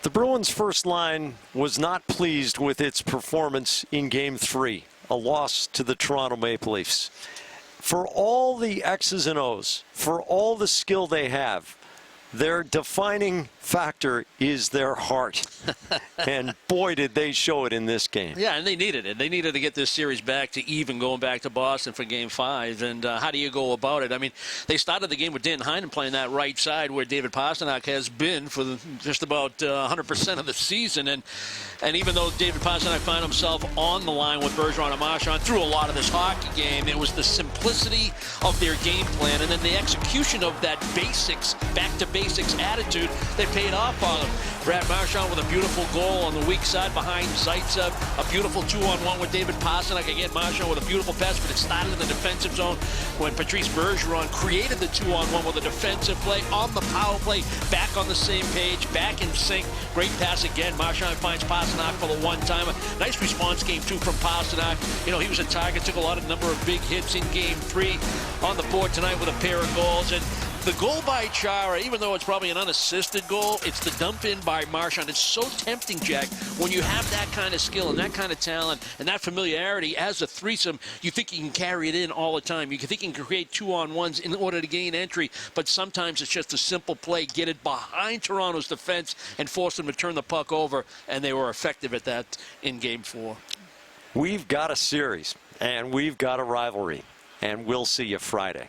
The Bruins' first line was not pleased with its performance in Game 3, a loss to the Toronto Maple Leafs. For all the X's and O's, for all the skill they have, their defining factor is their heart. And boy, did they show it in this game. Yeah, and they needed it. They needed to get this series back to even, going back to Boston for Game 5. And how do you go about it? I mean, they started the game with Dan Heinen playing that right side where David Pastrnak has been for just about 100% of the season. And even though David Pastrnak found himself on the line with Bergeron and Marchand through a lot of this hockey game, it was the simplicity of their game plan and then the execution of that basics, back-to-basics attitude that paid off on them. Brad Marchand with a beautiful goal on the weak side behind Zaitsev. A beautiful 2-on-1 with David Pastrnak. Again, Marchand with a beautiful pass, but it started in the defensive zone when Patrice Bergeron created the 2-on-1 with a defensive play on the power play. Back on the same page, back in sync. Great pass again. Marchand finds Pastrnak for the one-timer. Nice response game 2 from Pastrnak. You know, he was a target, took a number of big hits in Game 3. On the board tonight with a pair of goals. And the goal by Chara, even though it's probably an unassisted goal, it's the dump in by Marchand. It's so tempting, Jack, when you have that kind of skill and that kind of talent and that familiarity as a threesome, you think you can carry it in all the time. You think you can create 2-on-1s in order to gain entry, but sometimes it's just a simple play. Get it behind Toronto's defense and force them to turn the puck over, and they were effective at that in Game 4. We've got a series, and we've got a rivalry, and we'll see you Friday.